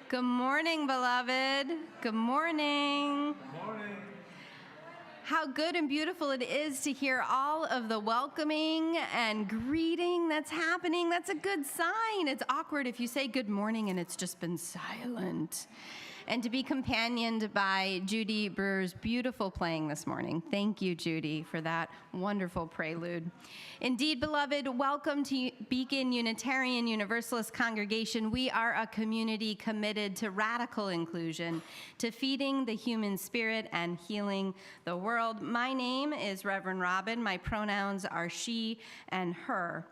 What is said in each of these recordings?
Good morning, beloved. Good morning. Good morning. How good and beautiful it is to hear all of the welcoming and greeting that's happening. That's a good sign. It's awkward if you say good morning and it's just been silent. And to be companioned by Judy Brewer's beautiful playing this morning. Thank you, Judy, for that wonderful prelude. Indeed, beloved, welcome to Beacon Unitarian Universalist Congregation. We are a community committed to radical inclusion, to feeding the human spirit and healing the world. My name is Reverend Robin. My pronouns are she and her.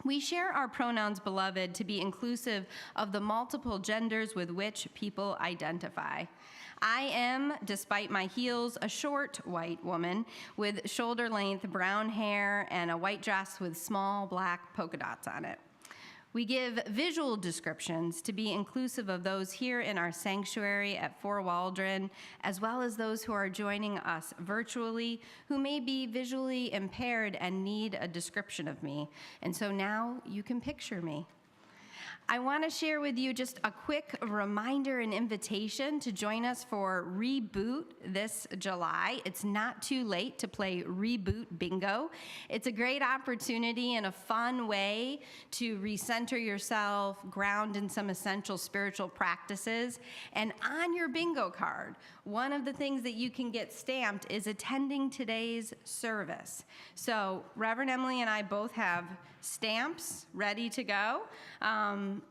We share our pronouns, beloved, to be inclusive of the multiple genders with which people identify. I am, despite my heels, a short white woman with shoulder-length brown hair and a white dress with small black polka dots on it. We give visual descriptions to be inclusive of those here in our sanctuary at Fort Waldron, as well as those who are joining us virtually, who may be visually impaired and need a description of me. And so now you can picture me. I want to share with you just a quick reminder and invitation to join us for Reboot this July. It's not too late to play Reboot Bingo. It's a great opportunity and a fun way to recenter yourself, ground in some essential spiritual practices. And on your bingo card, one of the things that you can get stamped is attending today's service. So Reverend Emily and I both have stamps ready to go.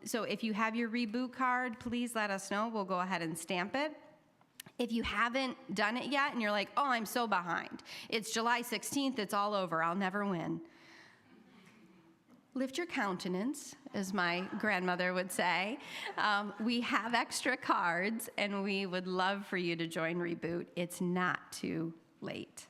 So if you have your Reboot card, please let us know. We'll go ahead and stamp it. If you haven't done it yet and you're like, oh, I'm so behind. It's July 16th. It's all over. I'll never win. Lift your countenance, as my grandmother would say. We have extra cards, and we would love for you to join Reboot. It's not too late.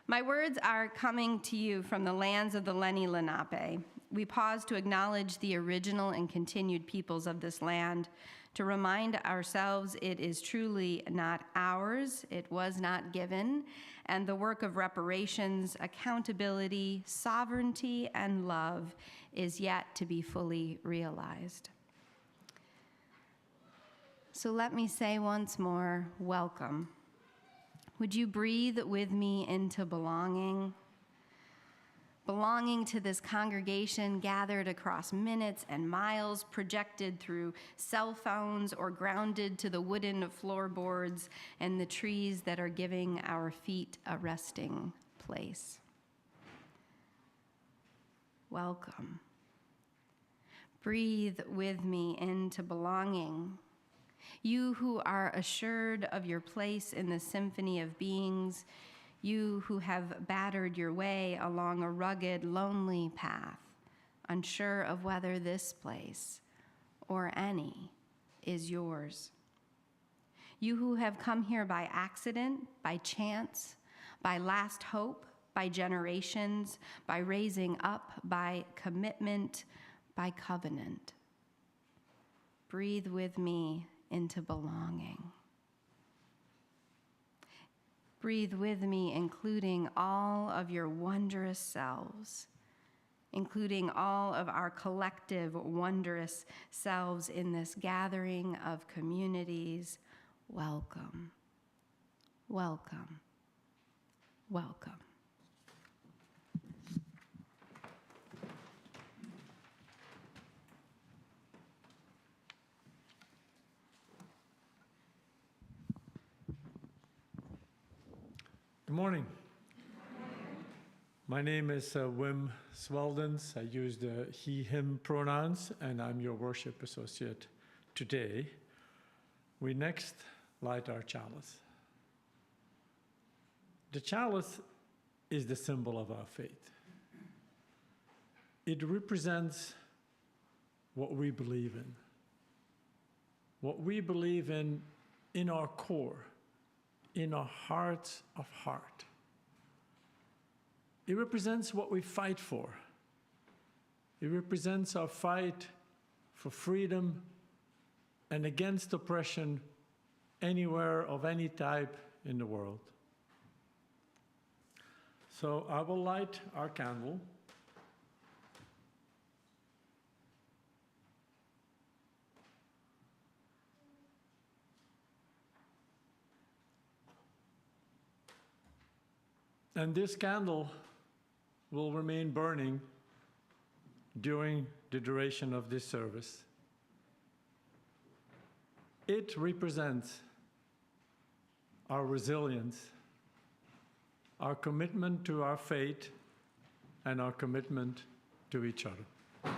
My words are coming to you from the lands of the Lenni Lenape. We pause to acknowledge the original and continued peoples of this land, to remind ourselves it is truly not ours, it was not given, and the work of reparations, accountability, sovereignty, and love is yet to be fully realized. So let me say once more, welcome. Would you breathe with me into belonging? Belonging to this congregation gathered across minutes and miles, projected through cell phones or grounded to the wooden floorboards and the trees that are giving our feet a resting place. Welcome. Breathe with me into belonging. You who are assured of your place in the symphony of beings, you who have battered your way along a rugged, lonely path, unsure of whether this place or any is yours. You who have come here by accident, by chance, by last hope, by generations, by raising up, by commitment, by covenant. Breathe with me into belonging. Breathe with me, including all of your wondrous selves, including all of our collective wondrous selves in this gathering of communities. Welcome, welcome, welcome. Good morning. My name is Wim Sveldens. I use the he, him pronouns, and I'm your worship associate today. We next light our chalice. The chalice is the symbol of our faith. It represents what we believe in our core, in our hearts of heart. It represents what we fight for. It represents our fight for freedom and against oppression anywhere of any type in the world. So I will light our candle. And this candle will remain burning during the duration of this service. It represents our resilience, our commitment to our faith, and our commitment to each other.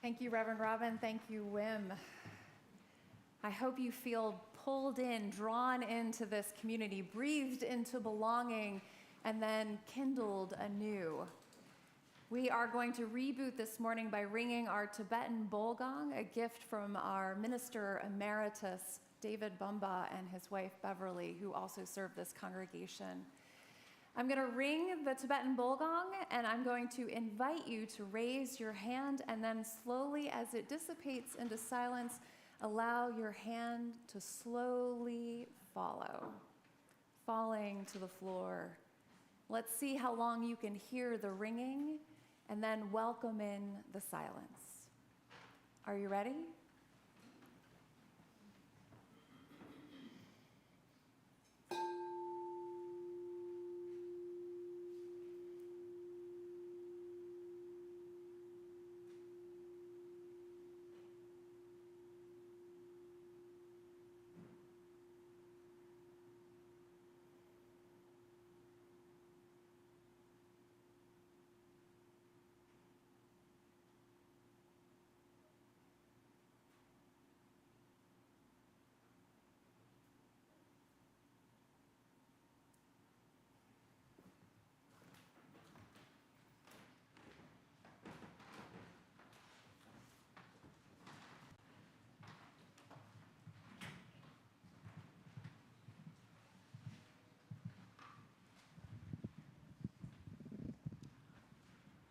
Thank you, Reverend Robin. Thank you, Wim. I hope you feel pulled in, drawn into this community, breathed into belonging, and then kindled anew. We are going to reboot this morning by ringing our Tibetan bowl gong, a gift from our minister emeritus, David Bumba, and his wife, Beverly, who also serve this congregation. I'm going to ring the Tibetan bowl gong, and I'm going to invite you to raise your hand, and then slowly, as it dissipates into silence, allow your hand to slowly follow, falling to the floor. Let's see how long you can hear the ringing, and then welcome in the silence. Are you ready?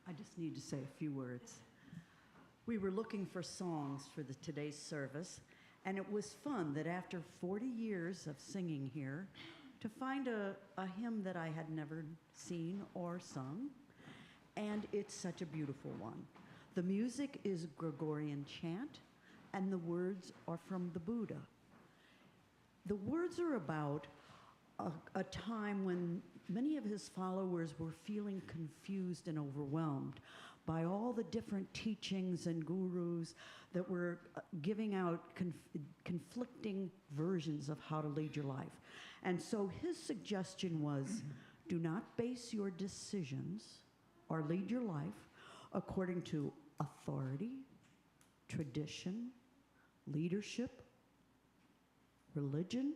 I just need to say a few words. We were looking for songs for today's service, and it was fun that after 40 years of singing here, to find a hymn that I had never seen or sung, and it's such a beautiful one. The music is Gregorian chant, and the words are from the Buddha. The words are about a time when many of his followers were feeling confused and overwhelmed by all the different teachings and gurus that were giving out conflicting versions of how to lead your life. And so his suggestion was, do not base your decisions or lead your life according to authority, tradition, leadership, religion,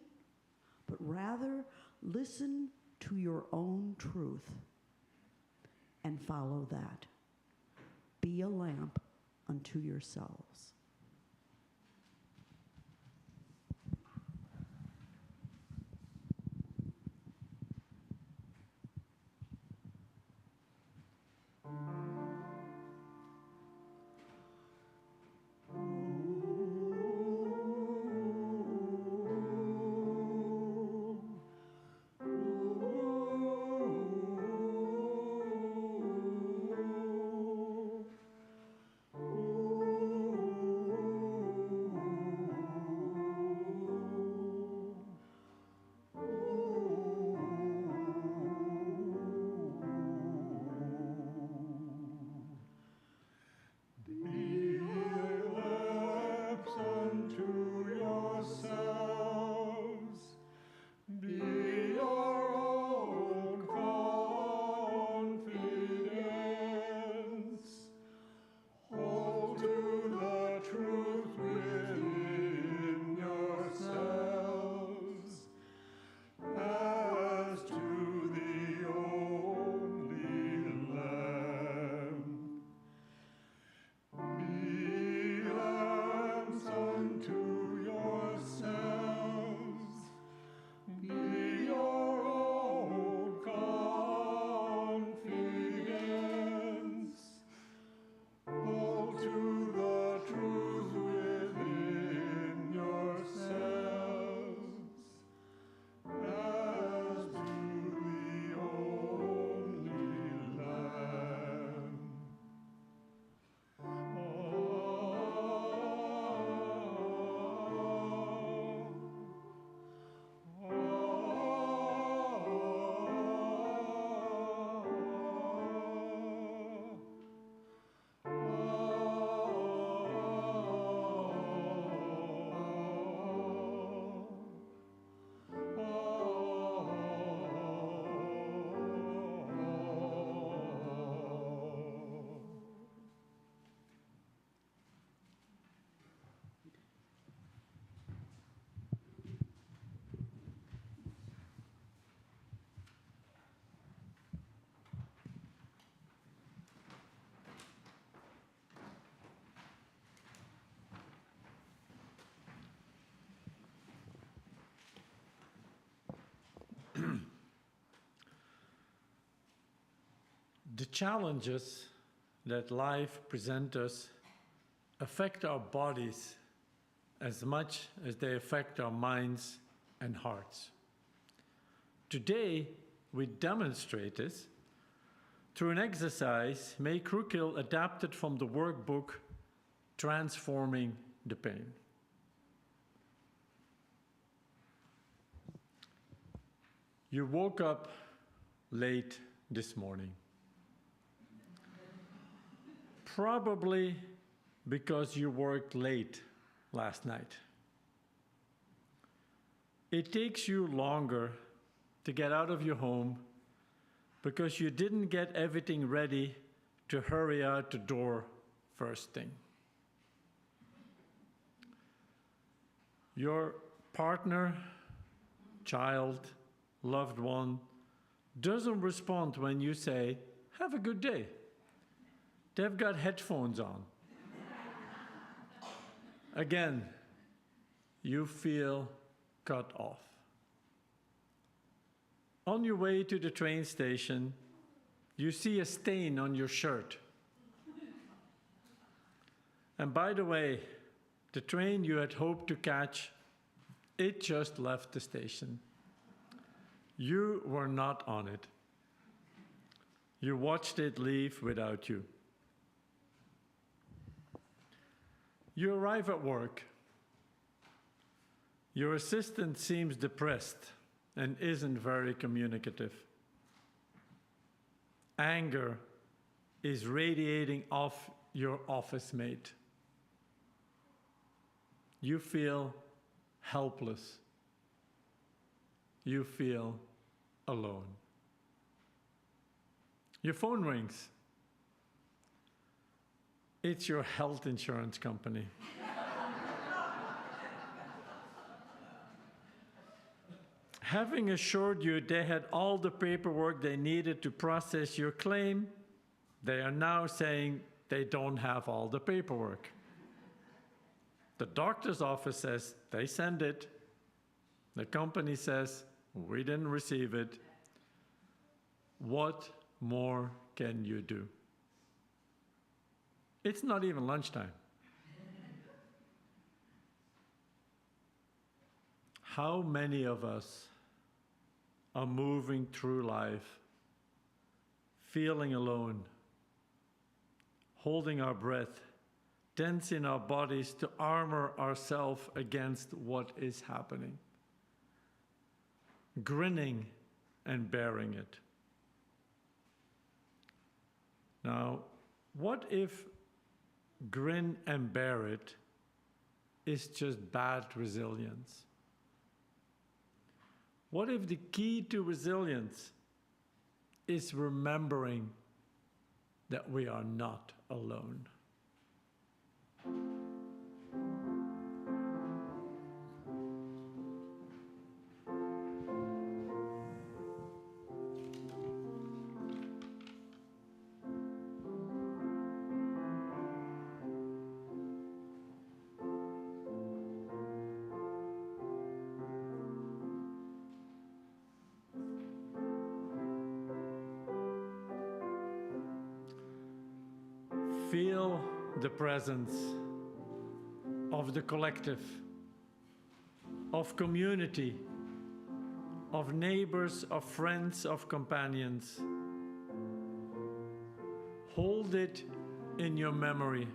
but rather listen to your own truth and follow that. Be a lamp unto yourselves. challenges that life presents us affect our bodies as much as they affect our minds and hearts. Today, we demonstrate this through an exercise May Krukil adapted from the workbook Transforming the Pain. You woke up late this morning. Probably because you worked late last night. It takes you longer to get out of your home because you didn't get everything ready to hurry out the door first thing. Your partner, child, loved one doesn't respond when you say, "Have a good day." They've got headphones on. Again, you feel cut off. On your way to the train station, you see a stain on your shirt. And by the way, the train you had hoped to catch, it just left the station. You were not on it. You watched it leave without you. You arrive at work. Your assistant seems depressed and isn't very communicative. Anger is radiating off your office mate. You feel helpless. You feel alone. Your phone rings. It's your health insurance company. Having assured you they had all the paperwork they needed to process your claim, they are now saying they don't have all the paperwork. The doctor's office says they send it. The company says we didn't receive it. What more can you do? It's not even lunchtime. How many of us are moving through life, feeling alone, holding our breath, tensing our bodies to armor ourselves against what is happening, grinning and bearing it? Now, what if grin and bear it is just bad resilience? What if the key to resilience is remembering that we are not alone? Feel the presence of the collective, of community, of neighbors, of friends, of companions. Hold it in your memory.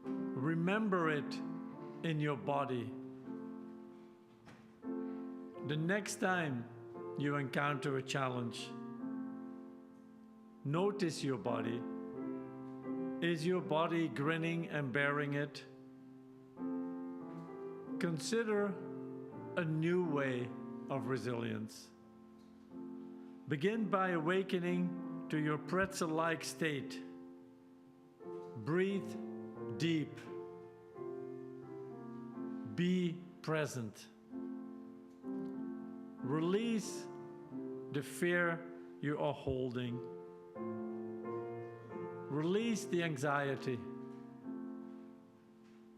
Remember it in your body. The next time you encounter a challenge, notice your body. Is your body grinning and bearing it? Consider a new way of resilience. Begin by awakening to your pretzel-like state. Breathe deep. Be present. Release the fear you are holding. Release the anxiety.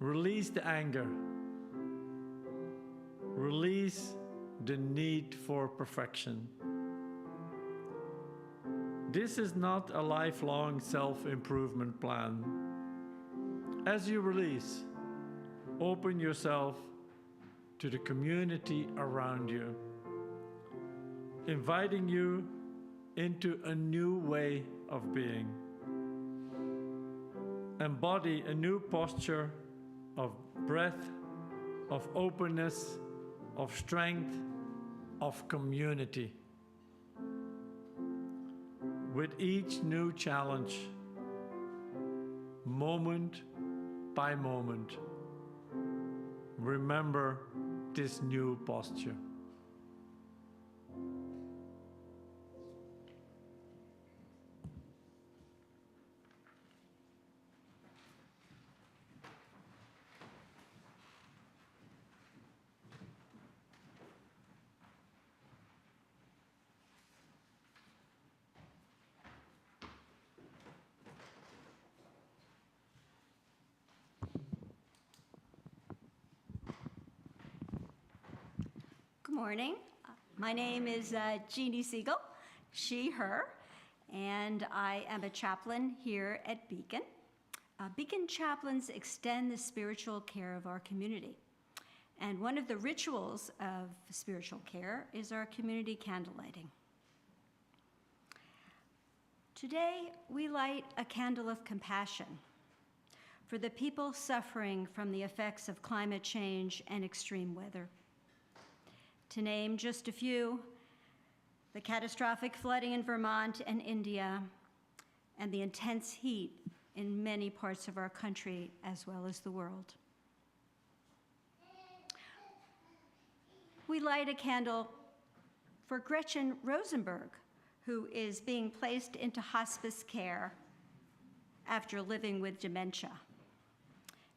Release the anger. Release the need for perfection. This is not a lifelong self-improvement plan. As you release, open yourself to the community around you, inviting you into a new way of being. Embody a new posture of breath, of openness, of strength, of community. With each new challenge, moment by moment, remember this new posture. Good morning. My name is Jeannie Siegel, she, her, and I am a chaplain here at Beacon. Beacon chaplains extend the spiritual care of our community. And one of the rituals of spiritual care is our community candlelighting. Today, we light a candle of compassion for the people suffering from the effects of climate change and extreme weather. To name just a few, the catastrophic flooding in Vermont and India, and the intense heat in many parts of our country as well as the world. We light a candle for Gretchen Rosenberg, who is being placed into hospice care after living with dementia.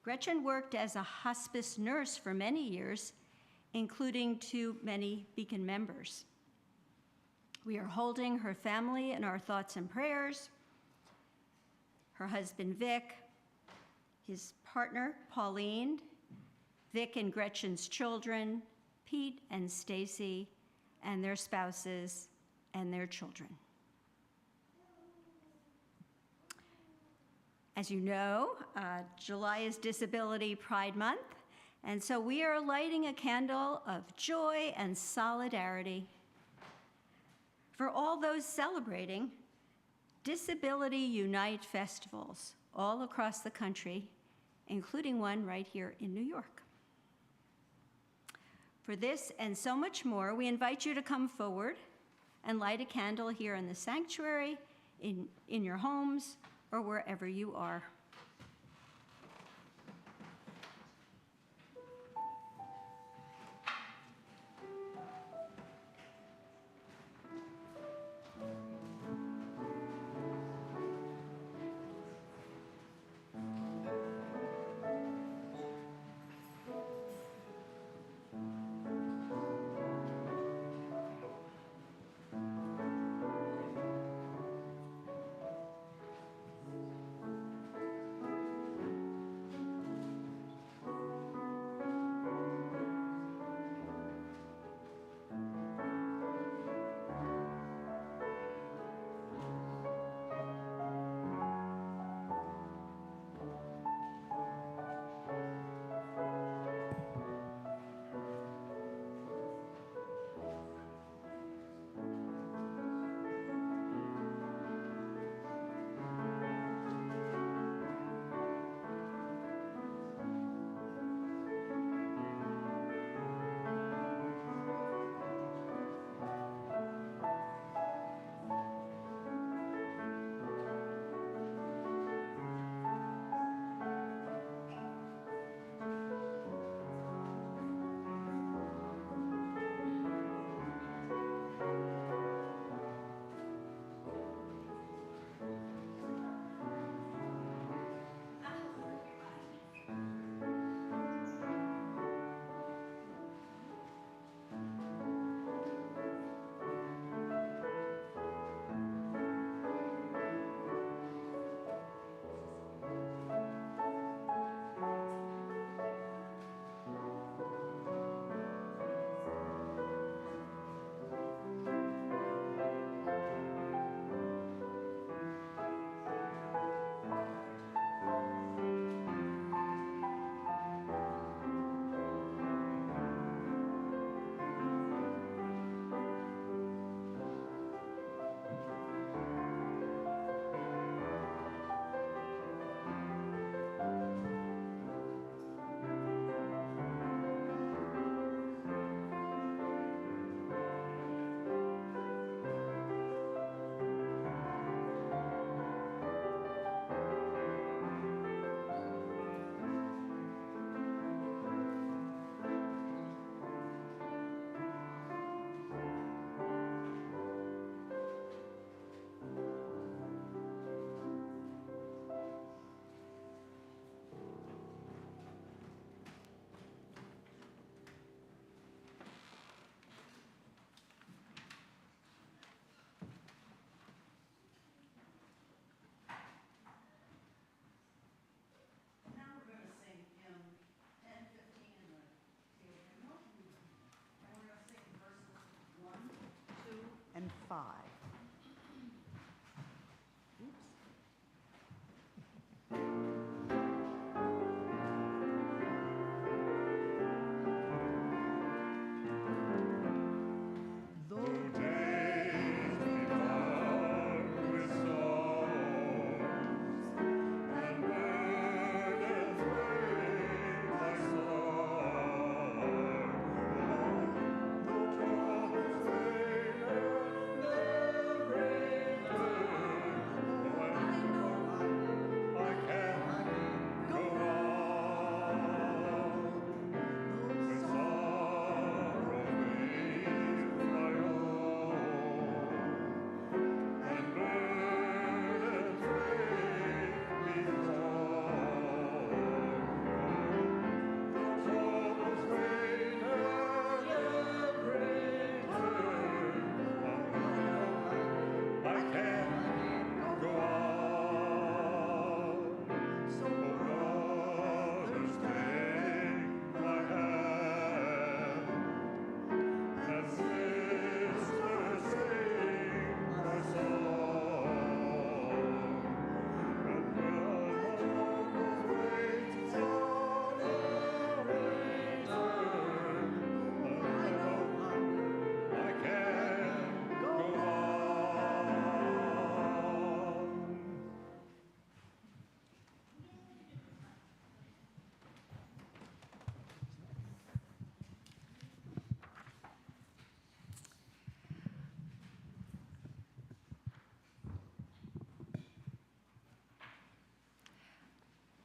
Gretchen worked as a hospice nurse for many years, including to many Beacon members. We are holding her family in our thoughts and prayers, her husband Vic, his partner Pauline, Vic and Gretchen's children, Pete and Stacy, and their spouses and their children. As you know, July is Disability Pride Month, and so we are lighting a candle of joy and solidarity for all those celebrating Disability Unite festivals all across the country, including one right here in New York. For this and so much more, we invite you to come forward and light a candle here in the sanctuary, in your homes, or wherever you are.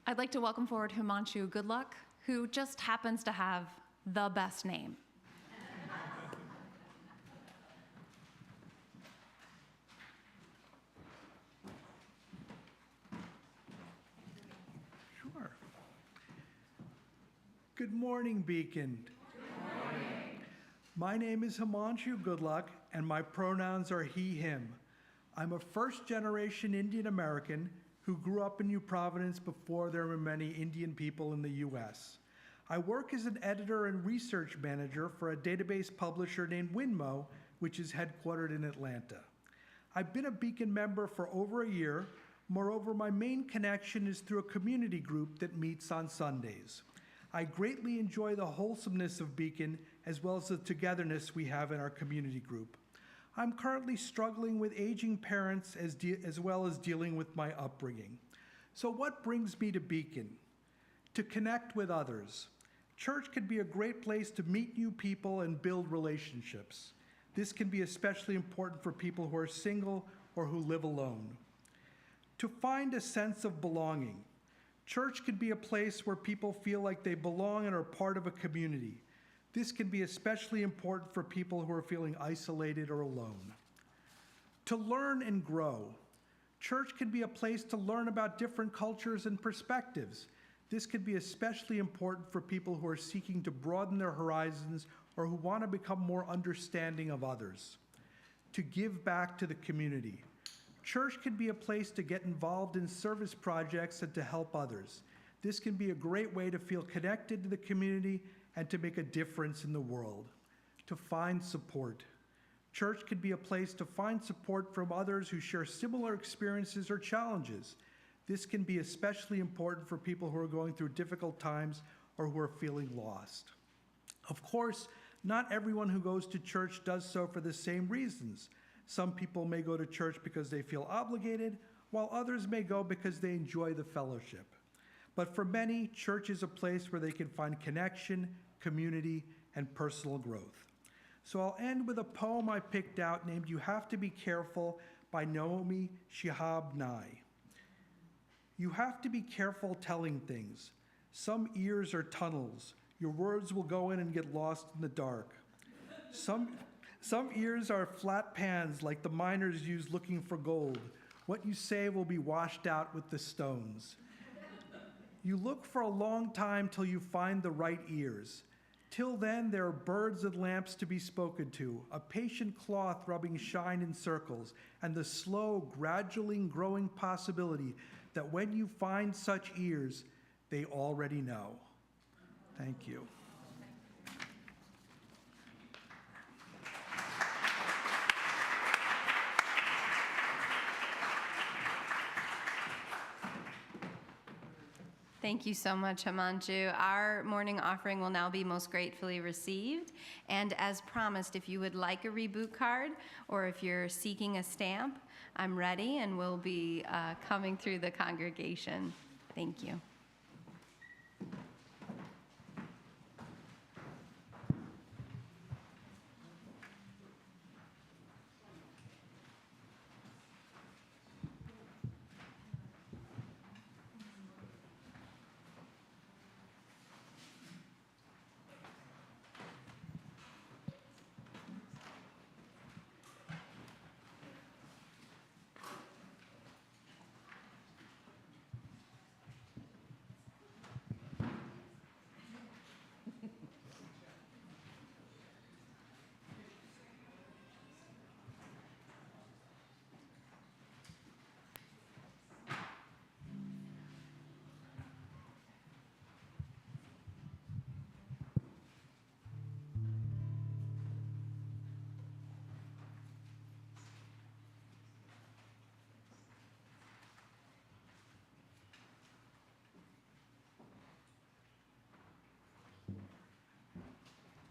I'd like to welcome forward Himanshu Goodluck, who just happens to have the best name. Sure. Good morning, Beacon. Good morning. My name is Himanshu Goodluck, and my pronouns are he, him. I'm a first-generation Indian American who grew up in New Providence before there were many Indian people in the U.S. I work as an editor and research manager for a database publisher named Winmo, which is headquartered in Atlanta. I've been a Beacon member for over a year. Moreover, my main connection is through a community group that meets on Sundays. I greatly enjoy the wholesomeness of Beacon as well as the togetherness we have in our community group. I'm currently struggling with aging parents as well as dealing with my upbringing. So what brings me to Beacon? To connect with others. Church can be a great place to meet new people and build relationships. This can be especially important for people who are single or who live alone. To find a sense of belonging. Church can be a place where people feel like they belong and are part of a community. This can be especially important for people who are feeling isolated or alone. To learn and grow. Church can be a place to learn about different cultures and perspectives. This can be especially important for people who are seeking to broaden their horizons or who want to become more understanding of others. To give back to the community. Church can be a place to get involved in service projects and to help others. This can be a great way to feel connected to the community and to make a difference in the world. To find support. Church can be a place to find support from others who share similar experiences or challenges. This can be especially important for people who are going through difficult times or who are feeling lost. Of course, not everyone who goes to church does so for the same reasons. Some people may go to church because they feel obligated, while others may go because they enjoy the fellowship. But for many, church is a place where they can find connection, community, and personal growth. So I'll end with a poem I picked out named You Have to Be Careful by Naomi Shihab Nye. You have to be careful telling things. Some ears are tunnels. Your words will go in and get lost in the dark. Some ears are flat pans like the miners use looking for gold. What you say will be washed out with the stones. You look for a long time till you find the right ears. Till then, there are birds and lamps to be spoken to, a patient cloth rubbing shine in circles, and the slow, gradually growing possibility that when you find such ears, they already know. Thank you. Thank you so much, Himanshu. Our morning offering will now be most gratefully received. And as promised, if you would like a reboot card or if you're seeking a stamp, I'm ready and will be coming through the congregation. Thank you.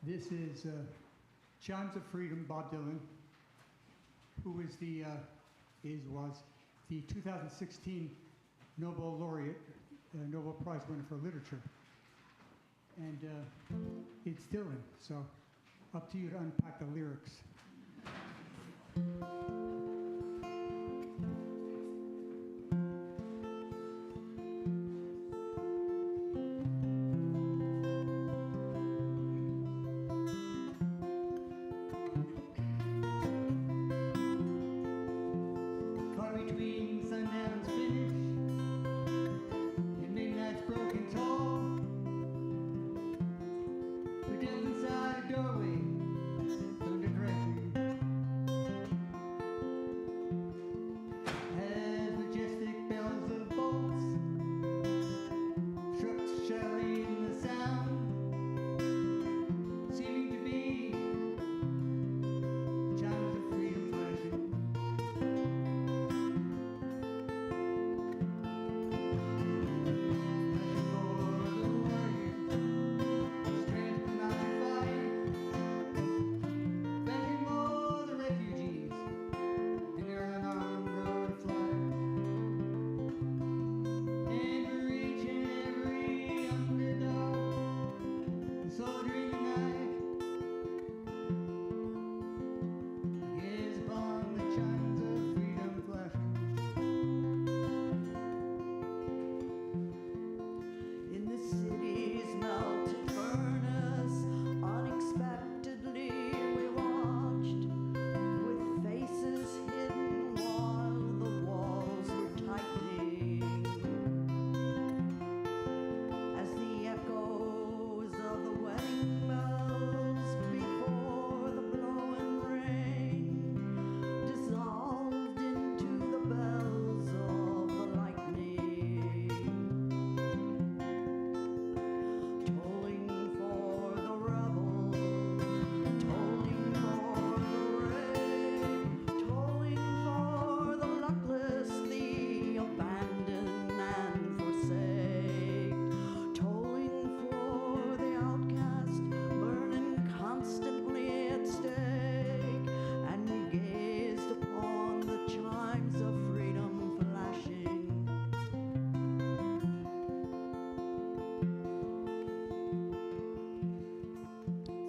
This is Chimes of Freedom, Bob Dylan, who was was the 2016 Nobel laureate, Nobel Prize winner for literature. And it's Dylan, so up to you to unpack the lyrics.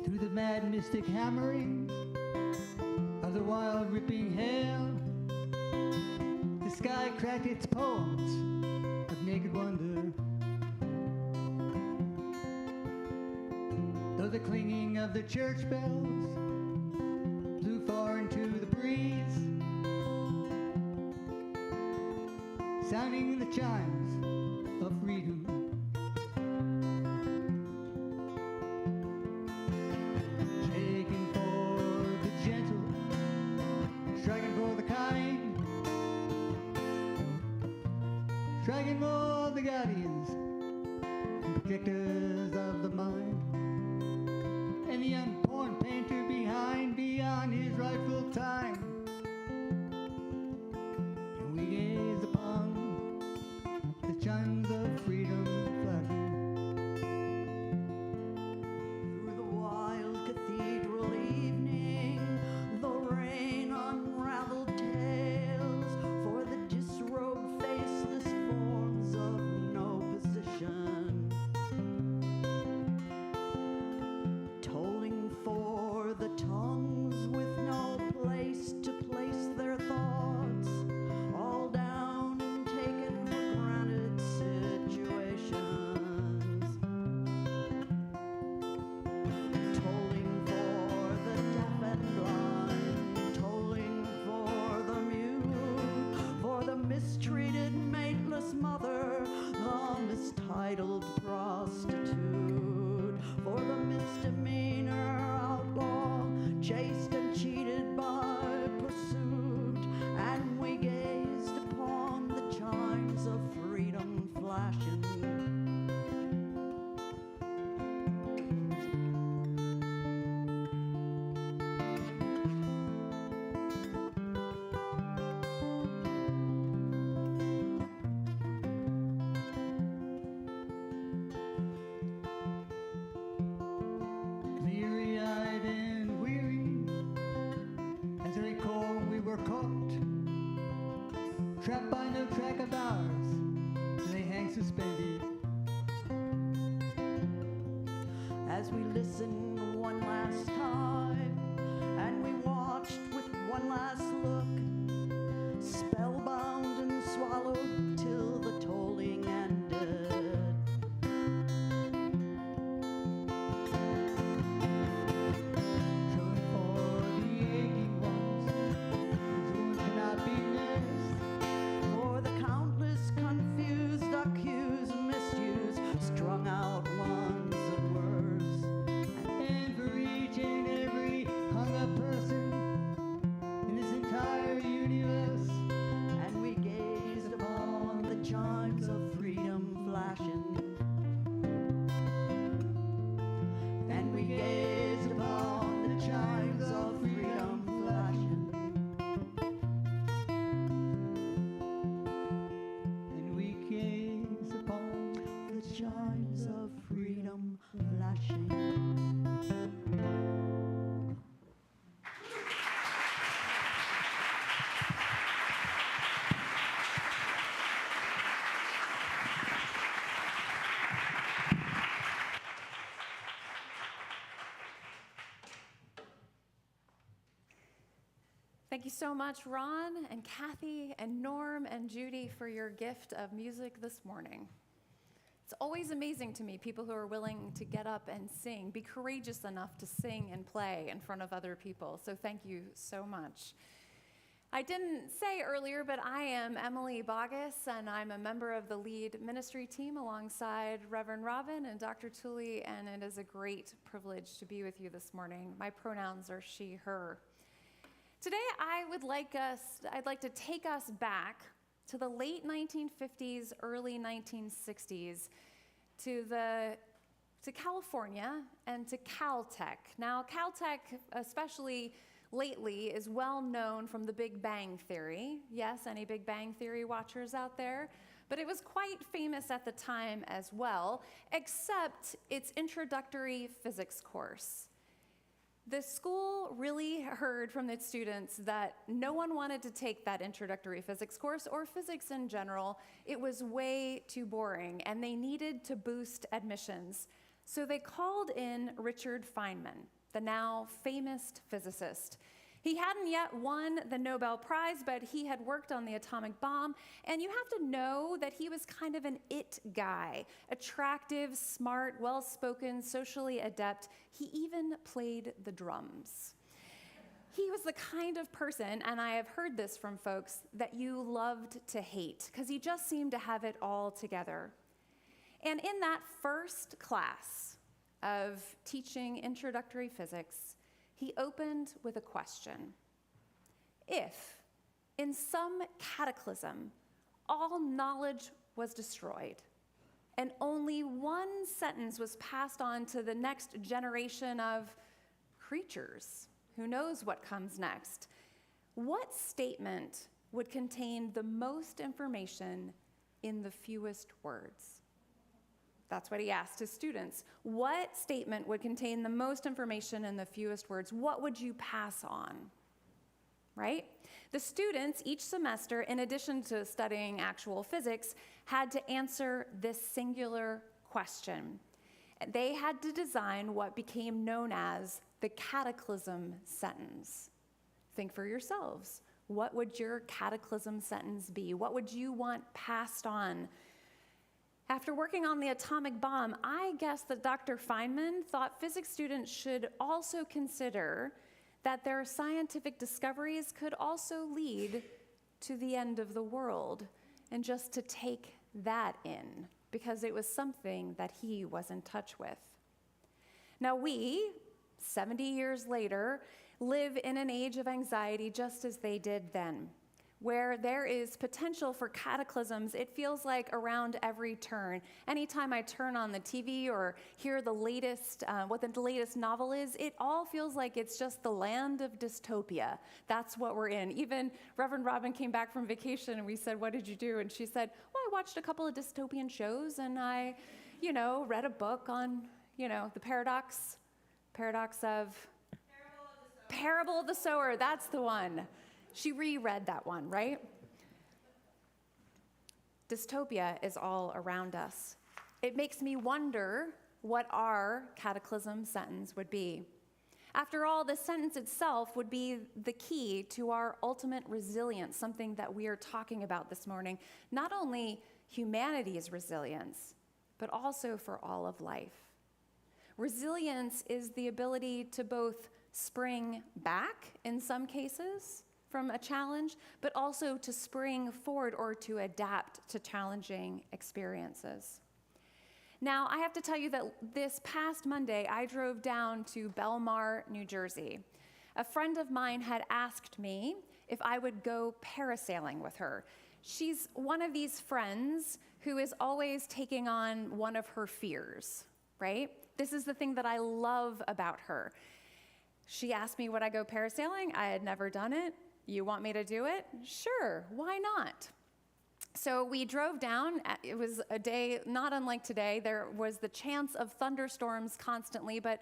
Through the mad mystic hammerings of the wild ripping hail, the sky cracked its poems of naked wonder. Though the clinging of the church bells blew far into the breeze, sounding the chimes of freedom. Striking for the guardians and protectors of the mind, and the unborn painter beyond his rightful time. And we gaze upon the chimes of freedom. as we listened one last time, and we watched with one last look, spellbound and swallowed till the tolling ended. Joy for the aching ones, who cannot be missed. For the countless confused, accused, misused, strung out ones and worse. And for each and every hung up person in this entire universe, And we gazed upon the chimes of freedom flashing. And we gazed upon the chimes of freedom flashing. and we gaze upon The chimes of freedom flashing. Thank you so much, Ron and Cathy and Norm and Judy, for your gift of music this morning. It's always amazing to me, people who are willing to get up and sing, be courageous enough to sing and play in front of other people. So thank you so much. I didn't say earlier, but I am Emily Bogus, and I'm a member of the lead ministry team alongside Reverend Robin and Dr. Tully, and it is a great privilege to be with you this morning. My pronouns are she, her. Today, I'd like to take us back to the late 1950s, early 1960s, to California and to Caltech. Now, Caltech, especially lately, is well known from the Big Bang Theory. Yes, any Big Bang Theory watchers out there? But it was quite famous at the time as well, except its introductory physics course. The school really heard from its students that no one wanted to take that introductory physics course or physics in general. It was way too boring, and they needed to boost admissions. So they called in Richard Feynman, the now famous physicist. He hadn't yet won the Nobel Prize, but he had worked on the atomic bomb, and you have to know that he was kind of an it guy, attractive, smart, well-spoken, socially adept. He even played the drums. He was the kind of person, and I have heard this from folks, that you loved to hate, because he just seemed to have it all together. And in that first class of teaching introductory physics, he opened with a question. If, in some cataclysm, all knowledge was destroyed, and only one sentence was passed on to the next generation of creatures, who knows what comes next, what statement would contain the most information in the fewest words? That's what he asked his students. What statement would contain the most information in the fewest words? What would you pass on? Right? The students each semester, in addition to studying actual physics, had to answer this singular question. They had to design what became known as the cataclysm sentence. Think for yourselves. What would your cataclysm sentence be? What would you want passed on? After working on the atomic bomb, I guess that Dr. Feynman thought physics students should also consider that their scientific discoveries could also lead to the end of the world, and just to take that in, because it was something that he was in touch with. Now we, 70 years later, live in an age of anxiety just as they did then. Where there is potential for cataclysms, it feels like around every turn. Anytime I turn on the TV or hear the latest, what the latest novel is, it all feels like it's just the land of dystopia. That's what we're in. Even Reverend Robin came back from vacation and we said, "What did you do?" And she said, "Well, I watched a couple of dystopian shows and I, read a book on, the paradox of Parable of the Sower. That's the one. She reread that one, right? Dystopia is all around us. It makes me wonder what our cataclysm sentence would be. After all, the sentence itself would be the key to our ultimate resilience, something that we are talking about this morning. Not only humanity's resilience, but also for all of life. Resilience is the ability to both spring back, in some cases, from a challenge, but also to spring forward or to adapt to challenging experiences. Now, I have to tell you that this past Monday, I drove down to Belmar, New Jersey. A friend of mine had asked me if I would go parasailing with her. She's one of these friends who is always taking on one of her fears, right? This is the thing that I love about her. She asked me, would I go parasailing? I had never done it. You want me to do it? Sure, why not? So we drove down. It was a day not unlike today. There was the chance of thunderstorms constantly, but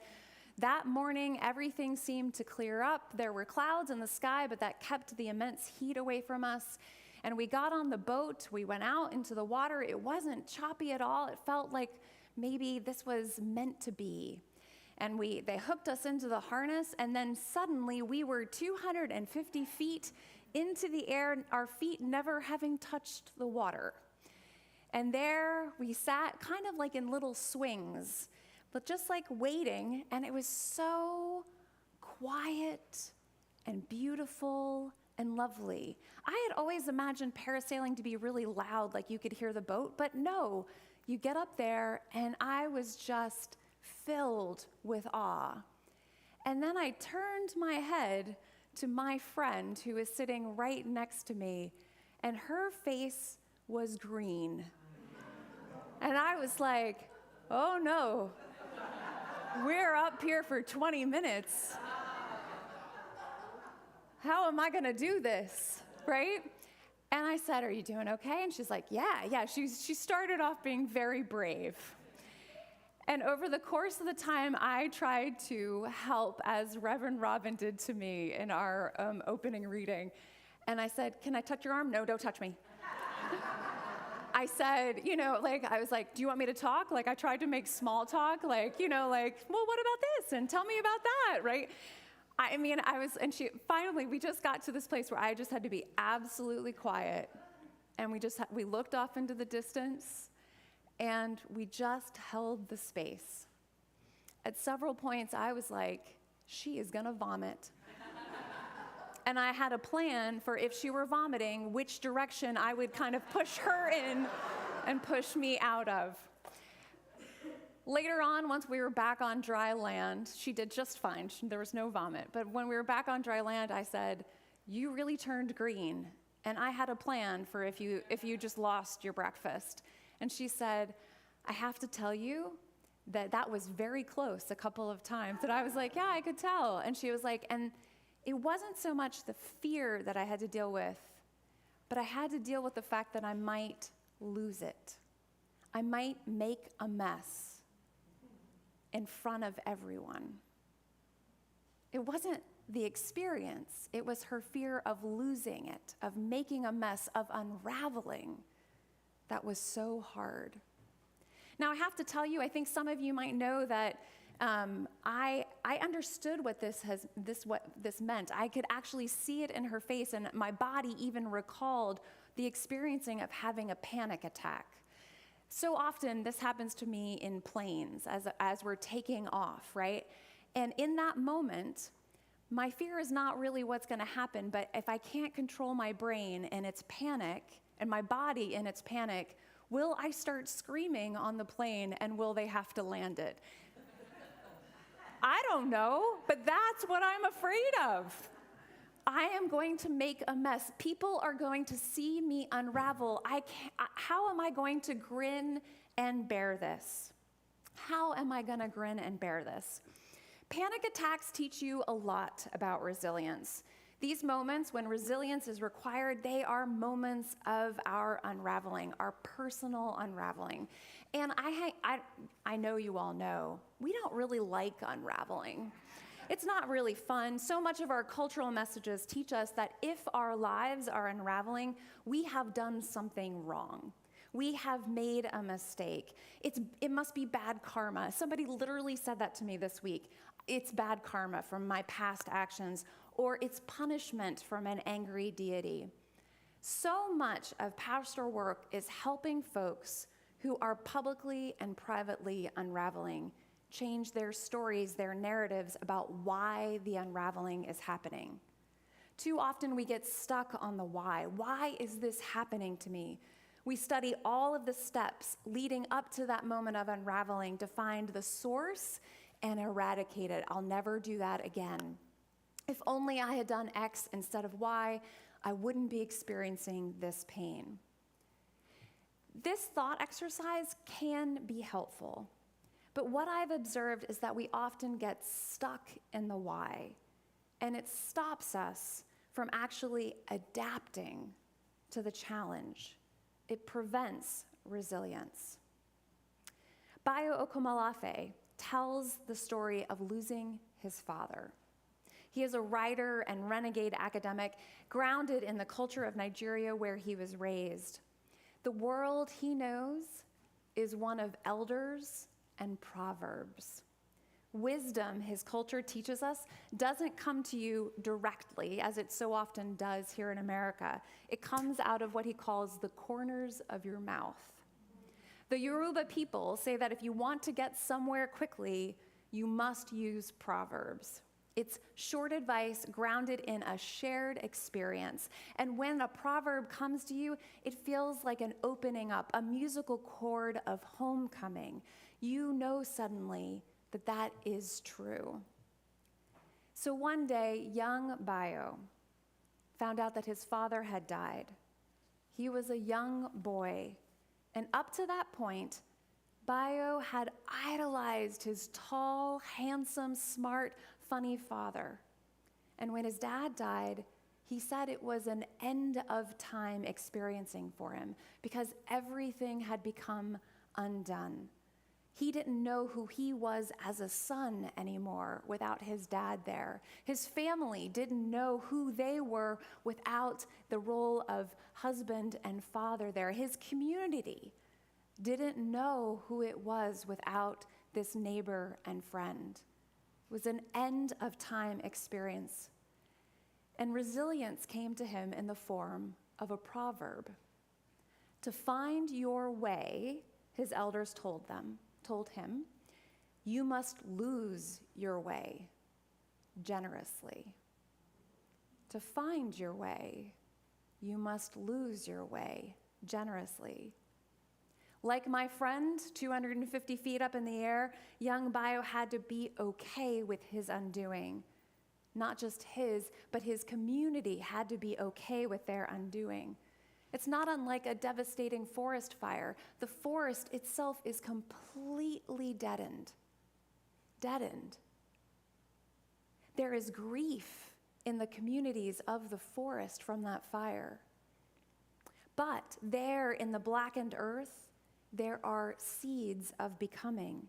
that morning everything seemed to clear up. There were clouds in the sky, but that kept the immense heat away from us. And we got on the boat. We went out into the water. It wasn't choppy at all. It felt like maybe this was meant to be. And they hooked us into the harness, and then suddenly we were 250 feet into the air, our feet never having touched the water. And there we sat kind of like in little swings, but just like waiting, and it was so quiet and beautiful and lovely. I had always imagined parasailing to be really loud, like you could hear the boat, but no, you get up there, and I was just filled with awe. And then I turned my head to my friend who was sitting right next to me, and her face was green. And I was like, oh no, we're up here for 20 minutes. How am I gonna do this, right? And I said, are you doing okay? And she's like, yeah. She started off being very brave. And over the course of the time, I tried to help, as Reverend Robin did to me in our opening reading. And I said, can I touch your arm? No, don't touch me. I said, I was like, do you want me to talk? I tried to make small talk, well, what about this? And tell me about that, right? Finally, we just got to this place where I just had to be absolutely quiet. And we looked off into the distance, and we just held the space. At several points, I was like, she is gonna vomit. And I had a plan for if she were vomiting, which direction I would kind of push her in and push me out of. Later on, once we were back on dry land, she did just fine. There was no vomit. But when we were back on dry land, I said, you really turned green. And I had a plan for if you just lost your breakfast. And she said, I have to tell you that was very close a couple of times. And I was like, yeah, I could tell. And she was like, and it wasn't so much the fear that I had to deal with, but I had to deal with the fact that I might lose it. I might make a mess in front of everyone. It wasn't the experience. It was her fear of losing it, of making a mess, of unraveling. That was so hard. Now, I have to tell you, I think some of you might know that I understood what this meant. I could actually see it in her face, and my body even recalled the experiencing of having a panic attack. So often, this happens to me in planes as we're taking off, right? And in that moment, my fear is not really what's going to happen, but if I can't control my brain and its panic, and my body in its panic, will I start screaming on the plane, and will they have to land it? I don't know, but that's what I'm afraid of. I am going to make a mess. People are going to see me unravel. How am I going to grin and bear this? How am I going to grin and bear this? Panic attacks teach you a lot about resilience. These moments when resilience is required, they are moments of our unraveling, our personal unraveling. And I know you all know, we don't really like unraveling. It's not really fun. So much of our cultural messages teach us that if our lives are unraveling, we have done something wrong. We have made a mistake. It must be bad karma. Somebody literally said that to me this week. It's bad karma from my past actions, or it's punishment from an angry deity. So much of pastoral work is helping folks who are publicly and privately unraveling change their stories, their narratives about why the unraveling is happening. Too often we get stuck on the why. Why is this happening to me? We study all of the steps leading up to that moment of unraveling to find the source and eradicate it. I'll never do that again. If only I had done X instead of Y, I wouldn't be experiencing this pain. This thought exercise can be helpful, but what I've observed is that we often get stuck in the why, and it stops us from actually adapting to the challenge. It prevents resilience. Bayo Okomolafe tells the story of losing his father. He is a writer and renegade academic grounded in the culture of Nigeria where he was raised. The world he knows is one of elders and proverbs. Wisdom, his culture teaches us, doesn't come to you directly, as it so often does here in America. It comes out of what he calls the corners of your mouth. The Yoruba people say that if you want to get somewhere quickly, you must use proverbs. It's short advice grounded in a shared experience. And when a proverb comes to you, it feels like an opening up, a musical chord of homecoming. You know suddenly that that is true. So one day, young Bayo found out that his father had died. He was a young boy, and up to that point, Bayo had idolized his tall, handsome, smart, funny father. And when his dad died, he said it was an end of time experiencing for him because everything had become undone. He didn't know who he was as a son anymore without his dad there. His family didn't know who they were without the role of husband and father there. His community didn't know who it was without this neighbor and friend. It was an end of time experience. And resilience came to him in the form of a proverb. To find your way, his elders told him, you must lose your way generously. To find your way, you must lose your way generously. Like my friend, 250 feet up in the air, young Bayo had to be okay with his undoing. Not just his, but his community had to be okay with their undoing. It's not unlike a devastating forest fire. The forest itself is completely deadened. Deadened. There is grief in the communities of the forest from that fire. But there in the blackened earth, there are seeds of becoming.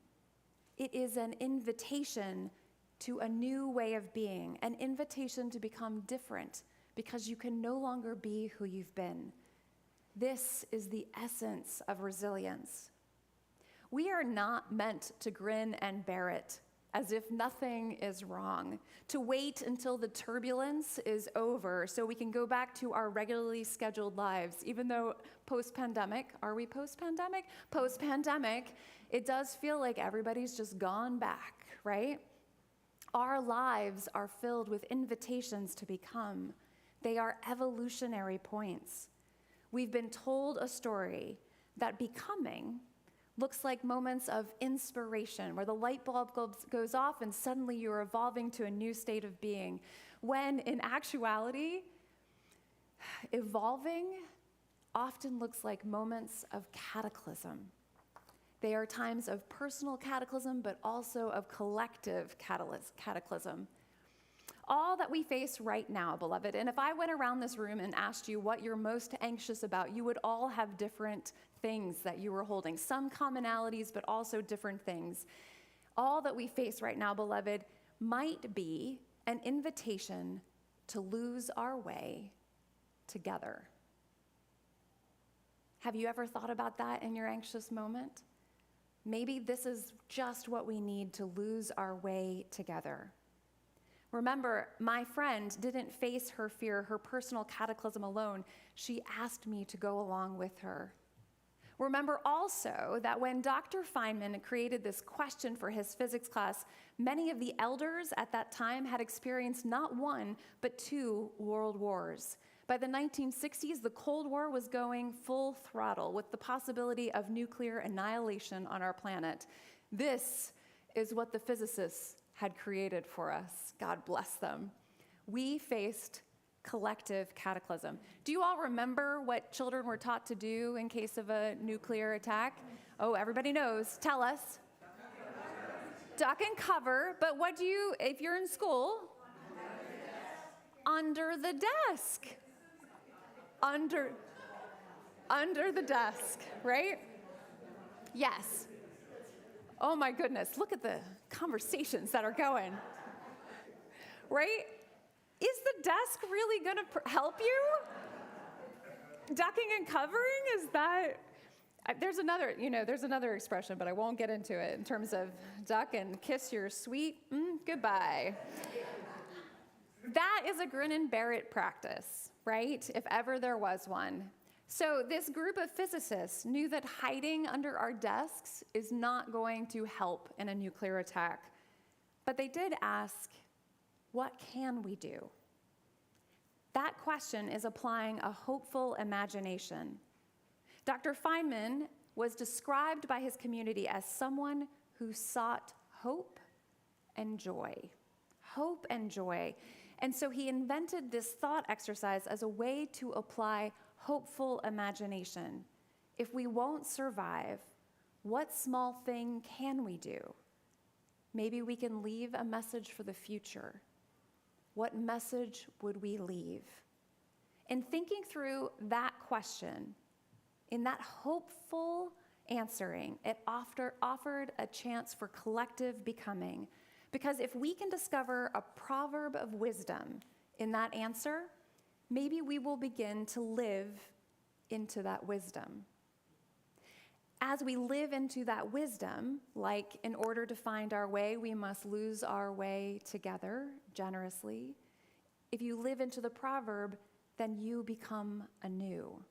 It is an invitation to a new way of being, an invitation to become different because you can no longer be who you've been. This is the essence of resilience. We are not meant to grin and bear it as if nothing is wrong, to wait until the turbulence is over so we can go back to our regularly scheduled lives, even though post-pandemic, are we post-pandemic? Post-pandemic, it does feel like everybody's just gone back, right? Our lives are filled with invitations to become. They are evolutionary points. We've been told a story that becoming looks like moments of inspiration where the light bulb goes off and suddenly you're evolving to a new state of being, when in actuality, evolving often looks like moments of cataclysm. They are times of personal cataclysm, but also of collective cataclysm. All that we face right now, beloved, and if I went around this room and asked you what you're most anxious about, you would all have different things that you were holding, some commonalities, but also different things. All that we face right now, beloved, might be an invitation to lose our way together. Have you ever thought about that in your anxious moment? Maybe this is just what we need to lose our way together. Remember, my friend didn't face her fear, her personal cataclysm alone. She asked me to go along with her. Remember also that when Dr. Feynman created this question for his physics class, many of the elders at that time had experienced not one, but 2 world wars. By the 1960s, the Cold War was going full throttle with the possibility of nuclear annihilation on our planet. This is what the physicists had created for us. God bless them. We faced collective cataclysm. Do you all remember what children were taught to do in case of a nuclear attack? Oh, everybody knows. Tell us. Duck and cover. But what do you, if you're in school? Under the desk. Under the desk, right? Yes. Oh my goodness, look at the conversations that are going. Right? Is the desk really going to help you? Ducking and covering, is that? There's another expression, but I won't get into it in terms of duck and kiss your sweet goodbye. That is a grin and bear it practice, right? If ever there was one. So this group of physicists knew that hiding under our desks is not going to help in a nuclear attack. But they did ask, what can we do? That question is applying a hopeful imagination. Dr. Feynman was described by his community as someone who sought hope and joy. Hope and joy. And so he invented this thought exercise as a way to apply hopeful imagination. If we won't survive, what small thing can we do? Maybe we can leave a message for the future. What message would we leave? In thinking through that question, in that hopeful answering, it offered a chance for collective becoming. Because if we can discover a proverb of wisdom in that answer, maybe we will begin to live into that wisdom. As we live into that wisdom, like in order to find our way, we must lose our way together generously. If you live into the proverb, then you become anew.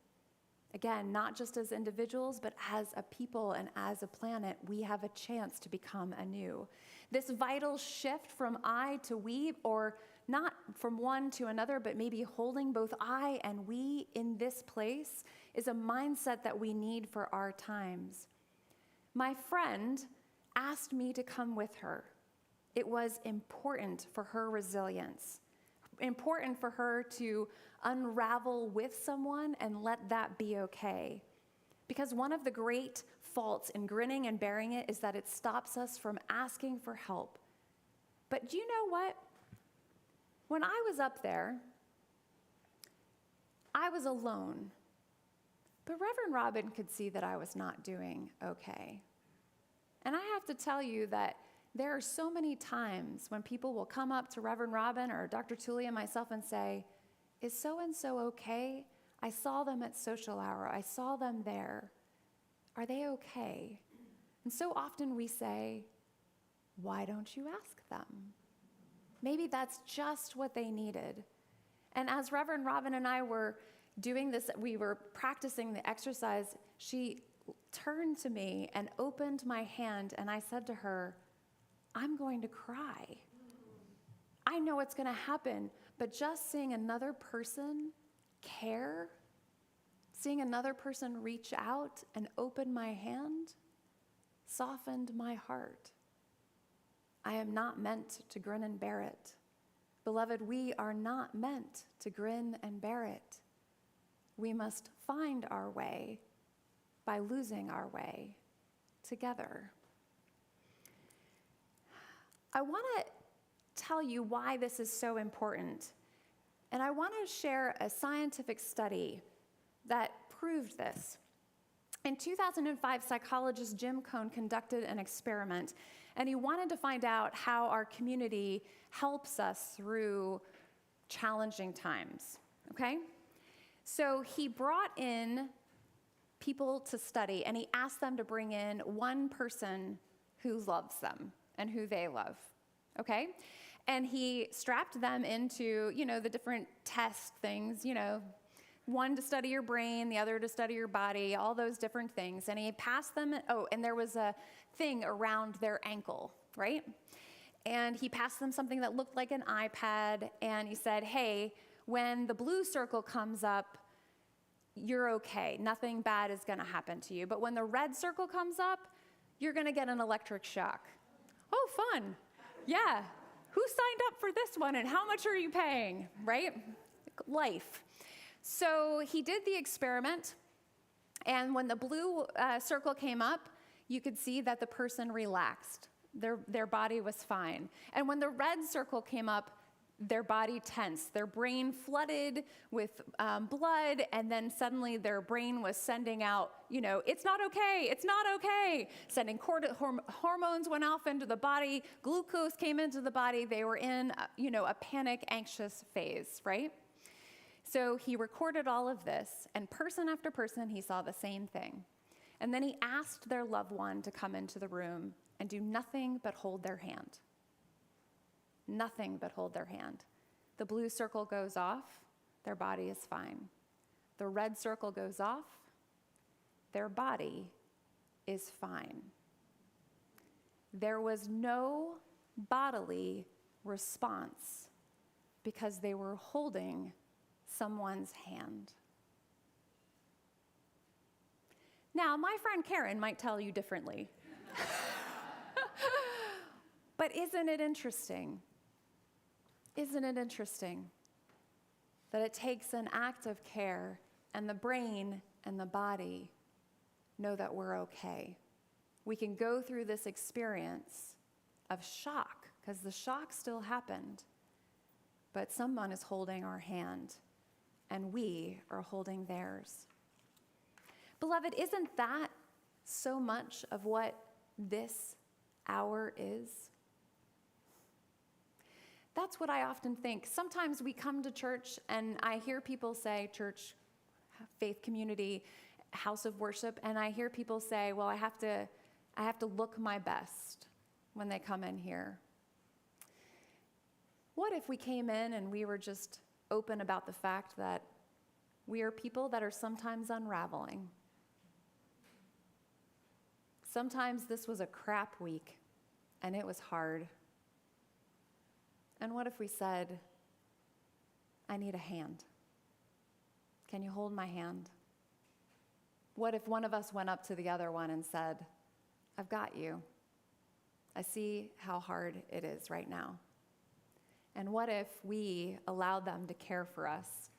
Again, not just as individuals, but as a people and as a planet, we have a chance to become anew. This vital shift from I to we, or not from one to another, but maybe holding both I and we in this place, is a mindset that we need for our times. My friend asked me to come with her. It was important for her resilience, important for her to unravel with someone and let that be okay. Because one of the great faults in grinning and bearing it is that it stops us from asking for help. But do you know what? When I was up there, I was alone. But Reverend Robin could see that I was not doing okay. And I have to tell you that there are so many times when people will come up to Reverend Robin or Dr. Tully and myself and say, "Is so-and-so okay? I saw them at social hour. I saw them there. Are they okay?" And so often we say, "Why don't you ask them?" Maybe that's just what they needed. And as Reverend Robin and I were doing this, we were practicing the exercise, she turned to me and opened my hand, and I said to her, "I'm going to cry. I know it's going to happen, but just seeing another person care, seeing another person reach out and open my hand, softened my heart. I am not meant to grin and bear it. Beloved, we are not meant to grin and bear it. We must find our way by losing our way together." I want to tell you why this is so important. And I want to share a scientific study that proved this. In 2005, psychologist Jim Cohn conducted an experiment, and he wanted to find out how our community helps us through challenging times, okay? So he brought in people to study, and he asked them to bring in one person who loves them and who they love, okay? And he strapped them into, the different test things, one to study your brain, the other to study your body, all those different things. And he passed them, and there was a thing around their ankle, right? And he passed them something that looked like an iPad, and he said, hey, when the blue circle comes up, you're okay. Nothing bad is gonna happen to you. But when the red circle comes up, you're gonna get an electric shock. Oh, fun. Yeah. Who signed up for this one and how much are you paying, right? Life. So he did the experiment, and when the blue circle came up, you could see that the person relaxed. Their body was fine. And when the red circle came up, their body tensed. Their brain flooded with blood, and then suddenly their brain was sending out, it's not okay, it's not okay. Sending hormones went off into the body, glucose came into the body. They were in, a panic, anxious phase, right? So he recorded all of this, and person after person, he saw the same thing. And then he asked their loved one to come into the room and do nothing but hold their hand. Nothing but hold their hand. The blue circle goes off, their body is fine. The red circle goes off, their body is fine. There was no bodily response because they were holding someone's hand. Now, my friend Karen might tell you differently. But isn't it interesting? Isn't it interesting that it takes an act of care and the brain and the body know that we're okay? We can go through this experience of shock, because the shock still happened, but someone is holding our hand and we are holding theirs. Beloved, isn't that so much of what this hour is? That's what I often think. Sometimes we come to church and I hear people say, church, faith community, house of worship, and I hear people say, well, I have to look my best when they come in here. What if we came in and we were just open about the fact that we are people that are sometimes unraveling? Sometimes this was a crap week and it was hard. And what if we said, I need a hand? Can you hold my hand? What if one of us went up to the other one and said, I've got you. I see how hard it is right now. And what if we allowed them to care for us?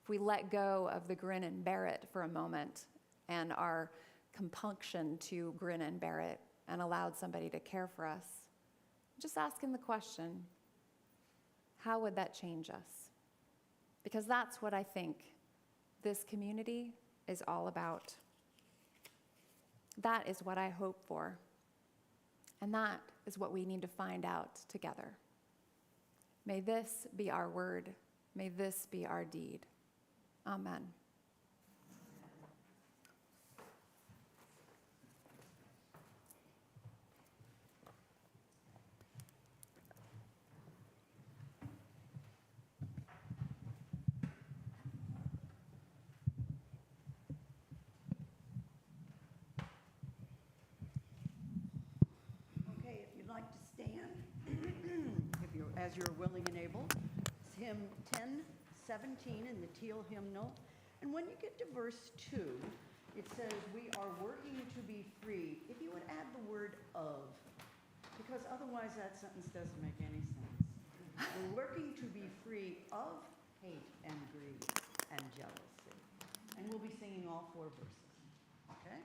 If we let go of the grin and bear it for a moment and our compunction to grin and bear it and allowed somebody to care for us? Just asking the question, how would that change us? Because that's what I think this community is all about. That is what I hope for. And that is what we need to find out together. May this be our word. May this be our deed. Amen. As you're willing and able. It's hymn 1017 in the teal hymnal. And when you get to verse 2, it says, we are working to be free. If you would add the word of, because otherwise that sentence doesn't make any sense. We're working to be free of hate and greed and jealousy. And we'll be singing all 4 verses. Okay?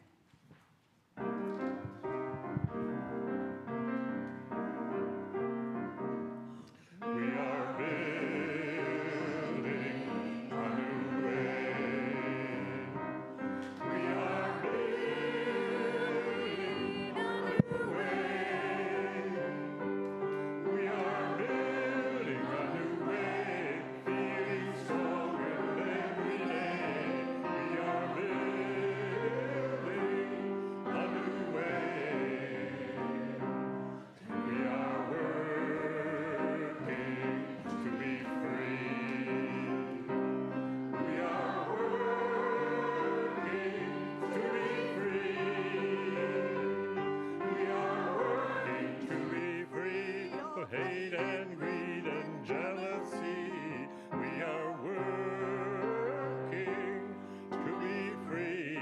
hate and greed and jealousy. We are working to be free.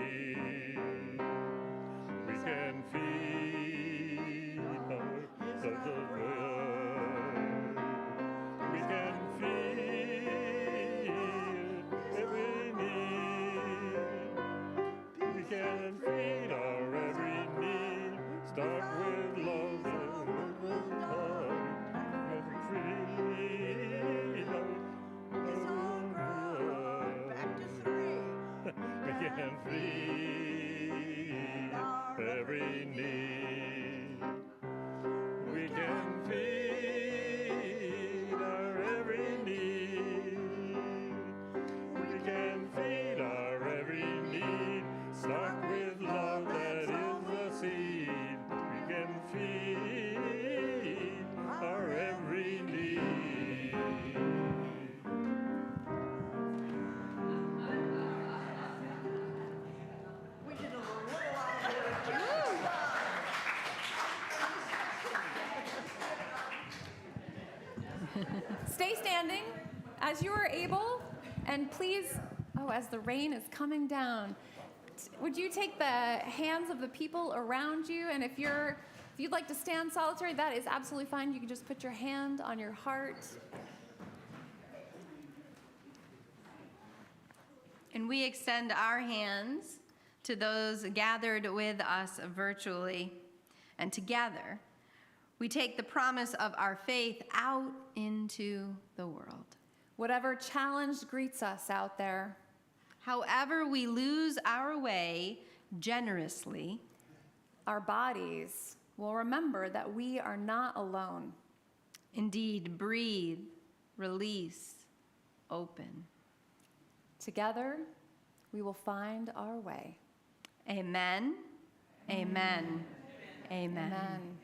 We can feed our sons of earth. We can feed every need. We can feed our every need. Start with love and live with heart. And free Back to 3. we can feed every need. We can feed our every need. We can feed our every need. Start with love that is the seed. We can feed our every need. We did a little out of Stay standing as you are able, and please, as the rain is coming down, would you take the hands of the people around you, and if you'd like to stand solitary, that is absolutely fine. You can just put your hand on your heart. And we extend our hands to those gathered with us virtually. And together, we take the promise of our faith out into the world. Whatever challenge greets us out there, However we lose our way generously, our bodies will remember that we are not alone. indeed breathe, release, open. Together, we will find our way. Amen. Amen. Amen. Amen.